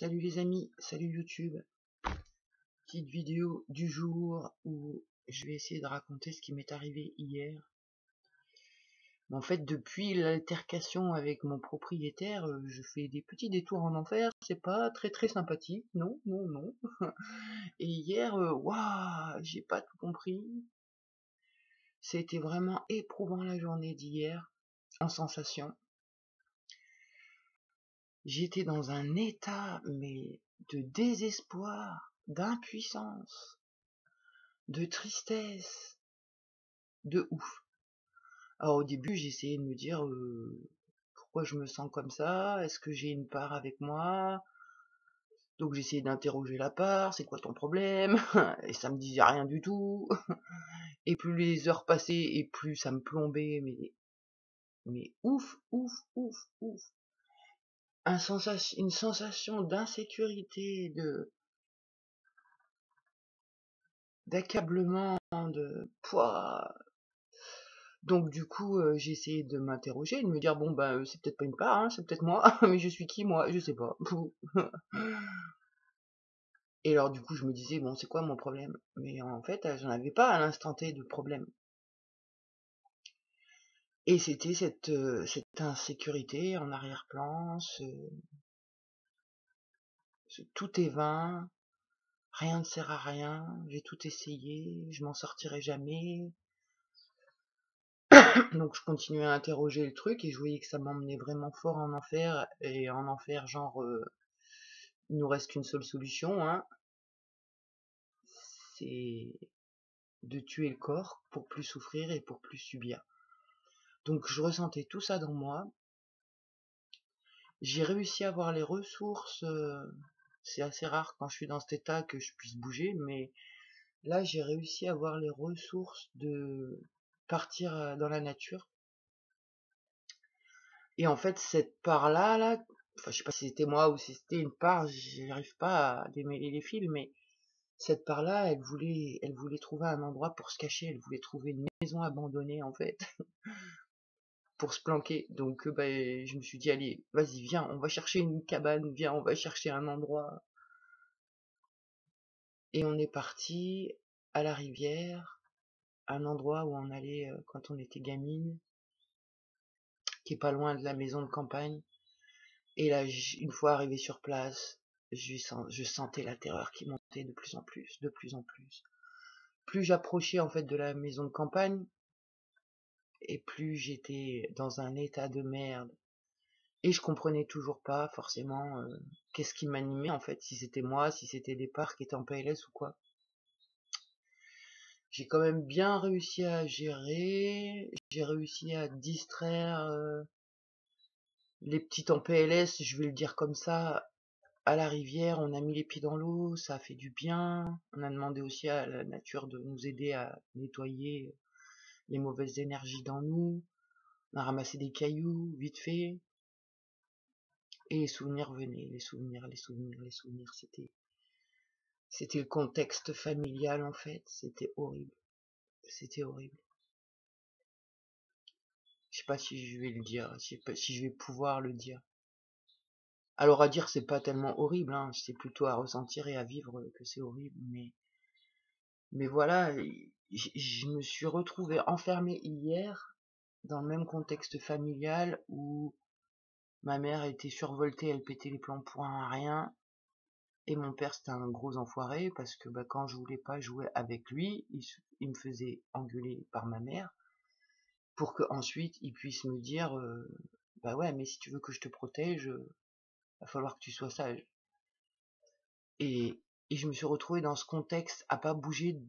Salut les amis, salut YouTube. Petite vidéo du jour où je vais essayer de raconter ce qui m'est arrivé hier. En fait, depuis l'altercation avec mon propriétaire, je fais des petits détours en enfer. C'est pas très sympathique, non, non, non. Et hier, waouh, j'ai pas tout compris. C'était vraiment éprouvant la journée d'hier, en sensation. J'étais dans un état, mais de désespoir, d'impuissance, de tristesse, de ouf. Alors au début, j'ai essayé de me dire pourquoi je me sens comme ça, est-ce que j'ai une part avec moi? Donc j'ai essayé d'interroger la part, c'est quoi ton problème? Et ça me disait rien du tout. Et plus les heures passaient et plus ça me plombait, mais ouf, ouf, ouf, ouf. Une sensation d'insécurité, d'accablement, de poids. Donc du coup, j'ai essayé de m'interroger, de me dire bon ben c'est peut-être pas une part, hein, c'est peut-être moi, mais je suis qui moi? Je sais pas. Et alors du coup je me disais bon c'est quoi mon problème? Mais en fait j'en avais pas à l'instant T de problème. Et c'était cette insécurité en arrière-plan, tout est vain, rien ne sert à rien, j'ai tout essayé, je m'en sortirai jamais. Donc je continuais à interroger le truc et je voyais que ça m'emmenait vraiment fort en enfer, et en enfer genre il nous reste qu'une seule solution, hein, c'est de tuer le corps pour plus souffrir et pour plus subir. Donc je ressentais tout ça dans moi. J'ai réussi à avoir les ressources, c'est assez rare quand je suis dans cet état que je puisse bouger, mais là j'ai réussi à avoir les ressources de partir dans la nature. Et en fait cette part-là, enfin je sais pas si c'était moi ou si c'était une part, j'arrive pas à démêler les fils, mais cette part-là, elle voulait trouver un endroit pour se cacher, elle voulait trouver une maison abandonnée en fait, pour se planquer. Donc je me suis dit allez, vas-y, viens, on va chercher une cabane, viens, on va chercher un endroit. Et on est parti à la rivière, un endroit où on allait quand on était gamine, qui est pas loin de la maison de campagne. Et là, une fois arrivé sur place, je sentais la terreur qui montait de plus en plus, de plus en plus. Plus j'approchais en fait de la maison de campagne, et plus j'étais dans un état de merde. Et je comprenais toujours pas forcément qu'est-ce qui m'animait en fait, si c'était moi, si c'était des parts qui étaient en PLS ou quoi. J'ai quand même bien réussi à gérer, j'ai réussi à distraire les petites en PLS, je vais le dire comme ça, à la rivière, on a mis les pieds dans l'eau, ça a fait du bien. On a demandé aussi à la nature de nous aider à nettoyer les mauvaises énergies dans nous. On a ramassé des cailloux, vite fait. Et les souvenirs venaient, les souvenirs, les souvenirs, les souvenirs, c'était le contexte familial en fait, c'était horrible, c'était horrible. Je sais pas si je vais le dire, je sais pas si je vais pouvoir le dire. Alors à dire c'est pas tellement horrible, hein, c'est plutôt à ressentir et à vivre que c'est horrible, mais voilà, je me suis retrouvé enfermé hier dans le même contexte familial où ma mère était survoltée, elle pétait les plombs pour un rien. Et mon père, c'était un gros enfoiré parce que quand je voulais pas jouer avec lui, il me faisait engueuler par ma mère pour que ensuite il puisse me dire bah ouais, mais si tu veux que je te protège, va falloir que tu sois sage. Et, et je me suis retrouvée dans ce contexte à pas bouger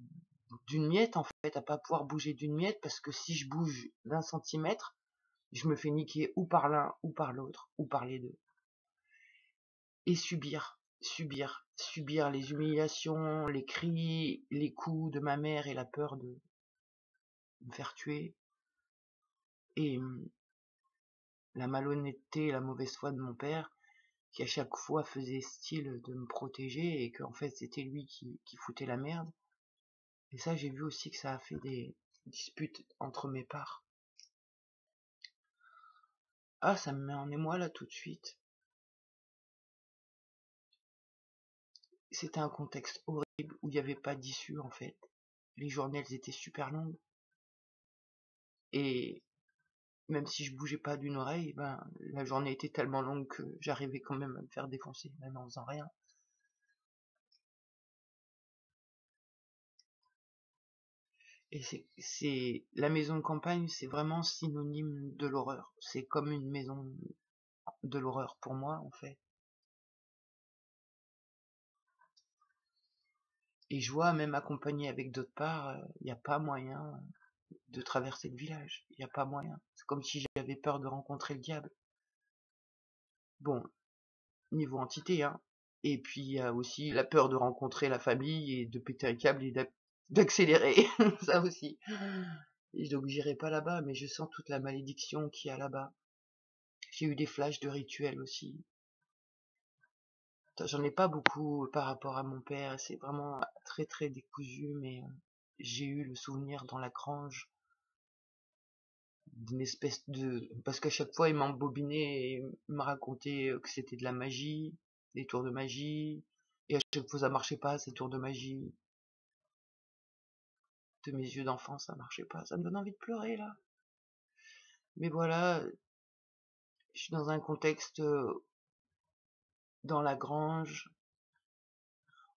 d'une miette en fait, à pas pouvoir bouger d'une miette parce que si je bouge d'un centimètre, je me fais niquer ou par l'un ou par l'autre ou par les deux. Et subir les humiliations, les cris, les coups de ma mère et la peur de me faire tuer, et la malhonnêteté et la mauvaise foi de mon père, qui à chaque fois faisait style de me protéger, et qu'en fait c'était lui qui foutait la merde. Et ça, j'ai vu aussi que ça a fait des disputes entre mes parts. Ah, ça me met en émoi là tout de suite. c'était un contexte horrible où il n'y avait pas d'issue en fait. Les journées, elles étaient super longues. Et même si je bougeais pas d'une oreille, ben, la journée était tellement longue que j'arrivais quand même à me faire défoncer, même en faisant rien. Et la maison de campagne, c'est vraiment synonyme de l'horreur. C'est comme une maison de l'horreur pour moi, en fait. Et je vois, même accompagné avec d'autres parts, il n'y a pas moyen de traverser le village. Il n'y a pas moyen. C'est comme si j'avais peur de rencontrer le diable. Bon, niveau entité, hein. Et puis il y a aussi la peur de rencontrer la famille et de péter un câble et d'accélérer. Ça aussi. Et donc j'irai pas là-bas, mais je sens toute la malédiction qu'il y a là-bas. J'ai eu des flashs de rituels aussi. J'en ai pas beaucoup par rapport à mon père, c'est vraiment très très décousu, mais j'ai eu le souvenir dans la grange d'une espèce de... Parce qu'à chaque fois il m'embobinait et me racontait que c'était de la magie, des tours de magie, et à chaque fois ça marchait pas, ces tours de magie. De mes yeux d'enfant ça marchait pas, ça me donne envie de pleurer là. Mais voilà, je suis dans un contexte dans la grange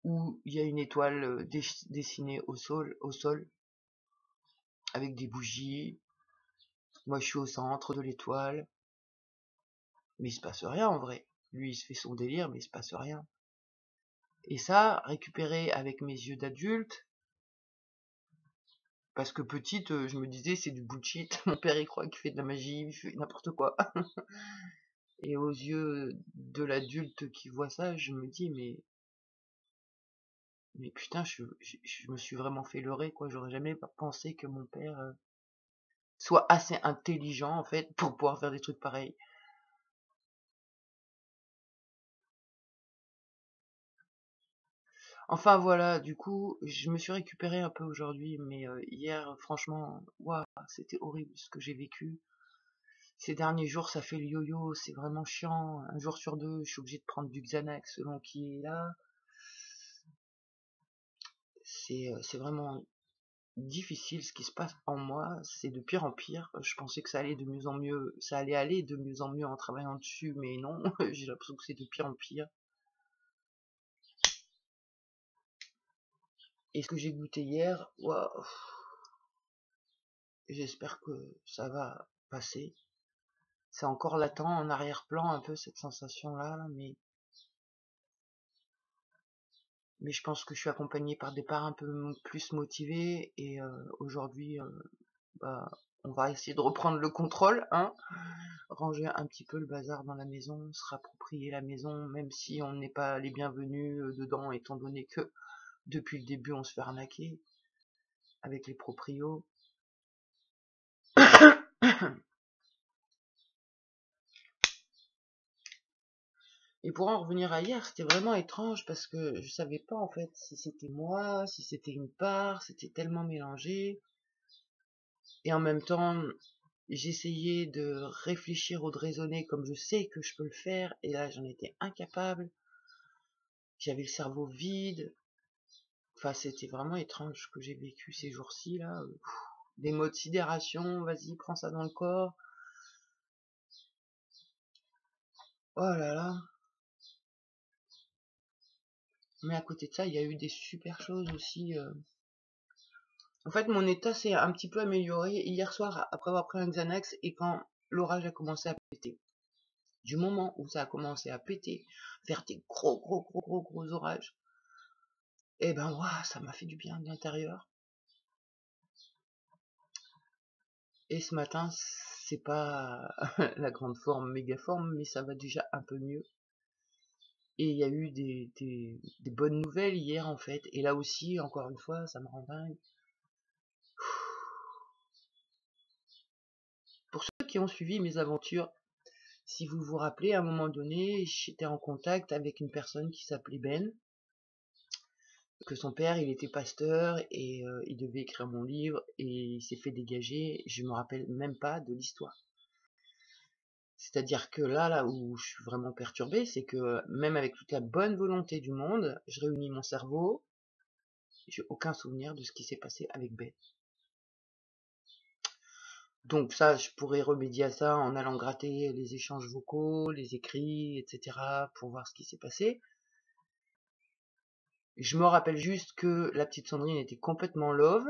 où il y a une étoile dessinée au sol, avec des bougies. Moi, je suis au centre de l'étoile, mais il se passe rien en vrai. Lui, il se fait son délire, mais il se passe rien. Et ça, récupéré avec mes yeux d'adulte, parce que petite, je me disais, c'est du bullshit. Mon père, il croit qu'il fait de la magie, il fait n'importe quoi. Et aux yeux de l'adulte qui voit ça, je me dis, mais putain, je me suis vraiment fait leurrer, quoi. J'aurais jamais pensé que mon père soit assez intelligent, en fait, pour pouvoir faire des trucs pareils. Enfin voilà, du coup, je me suis récupéré un peu aujourd'hui, mais hier, franchement, waouh, c'était horrible ce que j'ai vécu. Ces derniers jours, ça fait le yo-yo, c'est vraiment chiant. Un jour sur deux, je suis obligé de prendre du Xanax selon qui est là. C'est vraiment difficile ce qui se passe en moi, c'est de pire en pire. Je pensais que ça allait de mieux en mieux, ça allait aller de mieux en mieux en travaillant dessus, mais non, j'ai l'impression que c'est de pire en pire. Et ce que j'ai goûté hier, waouh, j'espère que ça va passer. C'est encore latent en arrière-plan un peu cette sensation-là, mais je pense que je suis accompagné par des parts un peu plus motivées et aujourd'hui, bah, on va essayer de reprendre le contrôle, hein, ranger un petit peu le bazar dans la maison, se rapproprier la maison, même si on n'est pas les bienvenus dedans, étant donné que depuis le début on se fait arnaquer avec les proprios. Et pour en revenir à hier, c'était vraiment étrange parce que je savais pas en fait si c'était moi, si c'était une part, c'était tellement mélangé. Et en même temps, j'essayais de réfléchir ou de raisonner comme je sais que je peux le faire, et là j'en étais incapable. J'avais le cerveau vide. Enfin, c'était vraiment étrange ce que j'ai vécu ces jours-ci là. Des mots de sidération, vas-y, prends ça dans le corps. Oh là là. Mais à côté de ça, il y a eu des super choses aussi. En fait, mon état s'est un petit peu amélioré hier soir après avoir pris un Xanax et quand l'orage a commencé à péter. Du moment où ça a commencé à péter, faire des gros orages, et ben waouh, ça m'a fait du bien de l'intérieur. Et ce matin, c'est pas la grande forme, méga forme, mais ça va déjà un peu mieux. Et il y a eu des bonnes nouvelles hier en fait. Et là aussi, encore une fois, ça me rend dingue. Pour ceux qui ont suivi mes aventures, si vous vous rappelez, à un moment donné, j'étais en contact avec une personne qui s'appelait Ben, que son père, il était pasteur et il devait écrire mon livre et il s'est fait dégager. Je me rappelle même pas de l'histoire. C'est-à-dire que là où je suis vraiment perturbé, c'est que même avec toute la bonne volonté du monde, je réunis mon cerveau, j'ai aucun souvenir de ce qui s'est passé avec Ben. Donc ça, je pourrais remédier à ça en allant gratter les échanges vocaux, les écrits, etc. pour voir ce qui s'est passé. Je me rappelle juste que la petite Sandrine était complètement love.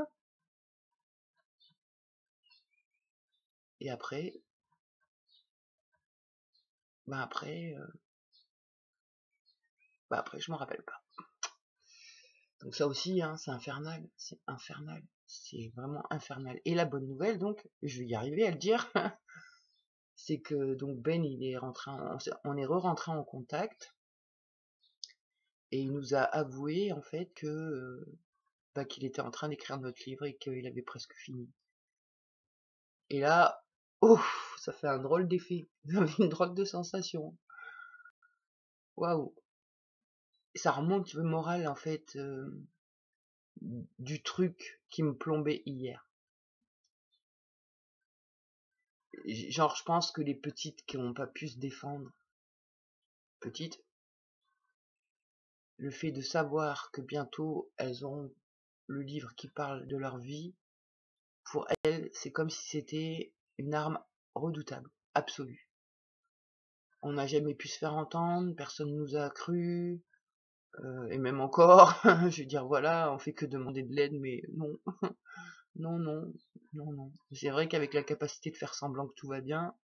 Et après, bah après, euh, après, je m'en rappelle pas. Donc ça aussi, hein, c'est infernal, c'est vraiment infernal. Et la bonne nouvelle, donc, je vais y arriver à le dire, c'est que donc Ben, il est rentré, on est re-rentré en contact, et il nous a avoué en fait que qu'il était en train d'écrire notre livre et qu'il avait presque fini. Et là, ouf, ça fait un drôle d'effet, une drôle de sensation. Waouh, ça remonte le moral en fait du truc qui me plombait hier. Genre, je pense que les petites qui n'ont pas pu se défendre, petites, le fait de savoir que bientôt elles auront le livre qui parle de leur vie, pour elles, c'est comme si c'était une arme redoutable, absolue. On n'a jamais pu se faire entendre, personne nous a cru, et même encore, je veux dire, voilà, on fait que demander de l'aide, mais non, non, non, non, non. C'est vrai qu'avec la capacité de faire semblant que tout va bien,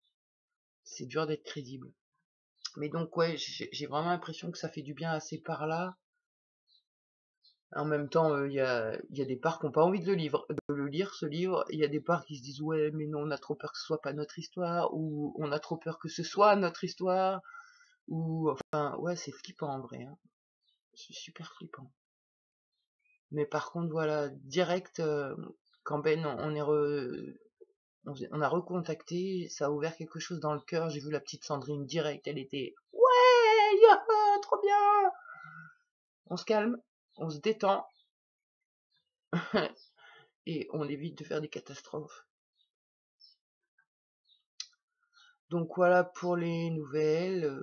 c'est dur d'être crédible. Mais donc, ouais, j'ai vraiment l'impression que ça fait du bien à ces parts-là. En même temps, y a des parts qui n'ont pas envie de le lire, ce livre. Il y a des parts qui se disent, ouais, mais non, on a trop peur que ce soit pas notre histoire, ou on a trop peur que ce soit notre histoire, ou, enfin, ouais, c'est flippant en vrai, hein. C'est super flippant. Mais par contre, voilà, direct, quand Ben, on a recontacté, ça a ouvert quelque chose dans le cœur. J'ai vu la petite Sandrine direct, elle était, ouais, yeah, trop bien. On se calme, on se détend, et on évite de faire des catastrophes. Donc voilà pour les nouvelles.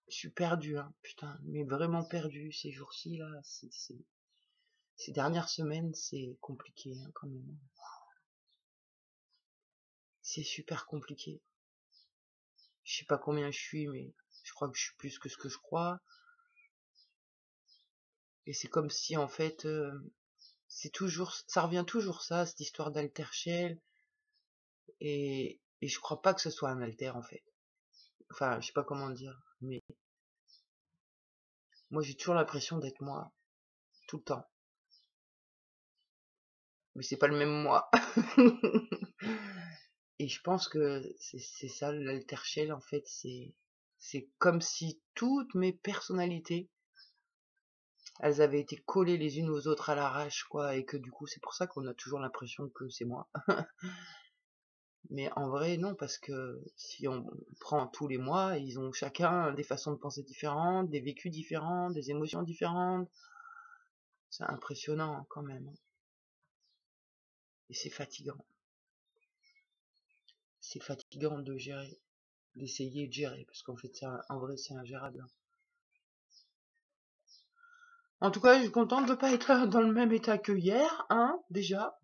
Je suis perdu, hein, putain, mais vraiment perdu ces jours-ci là. Ces dernières semaines, c'est compliqué, hein, quand même. C'est super compliqué. Je sais pas combien je suis, mais je crois que je suis plus que ce que je crois. Et c'est comme si en fait, ça revient toujours ça, cette histoire d'alter shell. Et je crois pas que ce soit un alter en fait. Enfin, je sais pas comment dire, mais moi j'ai toujours l'impression d'être moi, tout le temps. Mais c'est pas le même moi. Et je pense que c'est ça l'alter shell en fait, c'est comme si toutes mes personnalités, elles avaient été collées les unes aux autres à l'arrache quoi, et que du coup c'est pour ça qu'on a toujours l'impression que c'est moi. Mais en vrai non, parce que si on prend tous les mois, ils ont chacun des façons de penser différentes, des vécus différents, des émotions différentes. C'est impressionnant quand même. Et c'est fatigant. C'est fatigant de gérer, d'essayer de gérer, parce qu'en fait, en vrai, c'est ingérable. En tout cas, je suis contente de pas être dans le même état que hier, hein, déjà.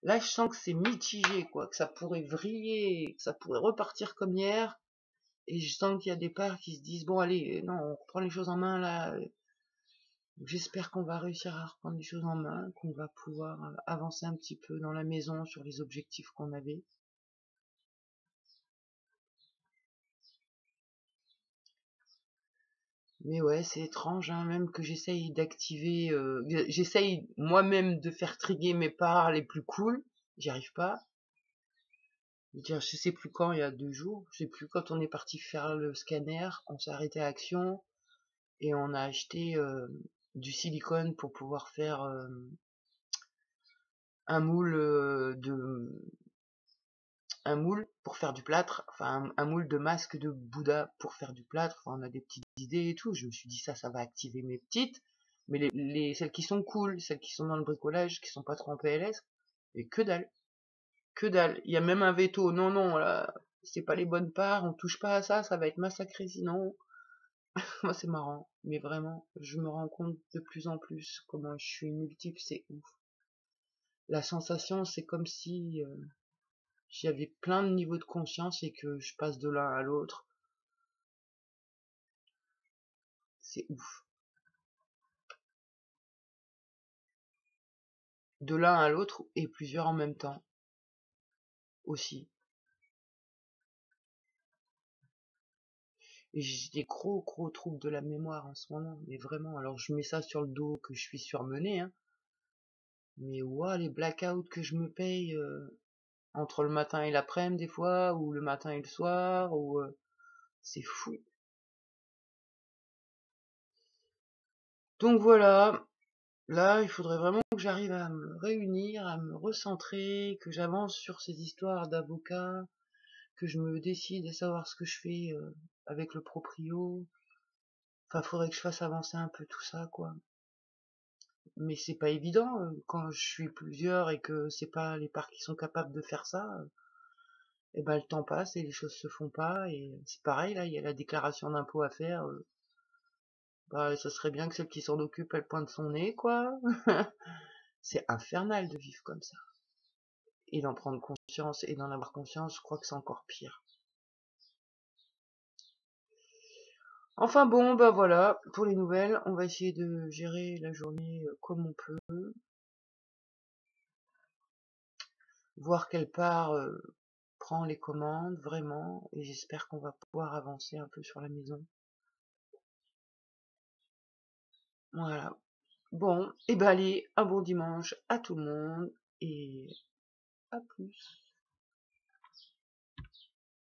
Là, je sens que c'est mitigé, quoi, que ça pourrait vriller, que ça pourrait repartir comme hier. Et je sens qu'il y a des parts qui se disent, bon, allez, non, on reprend les choses en main, là. J'espère qu'on va réussir à reprendre les choses en main, qu'on va pouvoir avancer un petit peu dans la maison sur les objectifs qu'on avait. Mais ouais, c'est étrange, hein, même que j'essaye d'activer, j'essaye moi-même de faire triguer mes parts les plus cool, j'y arrive pas. Je sais plus quand, il y a 2 jours, je sais plus quand on est parti faire le scanner, on s'est arrêté à Action et on a acheté du silicone pour pouvoir faire un moule un moule pour faire du plâtre, enfin un moule de masque de Bouddha pour faire du plâtre. Enfin, on a des petites idées et tout. Je me suis dit ça va activer mes petites, mais celles qui sont cool, celles qui sont dans le bricolage, qui sont pas trop en PLS, et que dalle. Que dalle. Il y a même un veto. Non, non, là, c'est pas les bonnes parts, on touche pas à ça, ça va être massacré sinon. Moi, c'est marrant. Mais vraiment, je me rends compte de plus en plus comment je suis multiple, c'est ouf. La sensation, c'est comme si j'avais plein de niveaux de conscience et que je passe de l'un à l'autre. C'est ouf. De l'un à l'autre et plusieurs en même temps aussi. Et j'ai des gros troubles de la mémoire en ce moment, mais vraiment. Alors je mets ça sur le dos que je suis surmené, hein. Mais ouah, les blackouts que je me paye entre le matin et l'après-midi des fois, ou le matin et le soir, ou c'est fou. Donc voilà, là il faudrait vraiment que j'arrive à me réunir, à me recentrer, que j'avance sur ces histoires d'avocats, que je me décide à savoir ce que je fais avec le proprio. Enfin, faudrait que je fasse avancer un peu tout ça, quoi. Mais c'est pas évident quand je suis plusieurs et que c'est pas les parts qui sont capables de faire ça. Et ben le temps passe et les choses se font pas et c'est pareil là, il y a la déclaration d'impôt à faire. Bah ça serait bien que celle qui s'en occupe elle pointe son nez quoi. C'est infernal de vivre comme ça et d'en prendre conscience et d'en avoir conscience, je crois que c'est encore pire. Enfin bon, bah voilà, pour les nouvelles, on va essayer de gérer la journée comme on peut, voir quelle part prend les commandes vraiment, et j'espère qu'on va pouvoir avancer un peu sur la maison. Voilà. Bon, et ben allez, un bon dimanche à tout le monde, et à plus.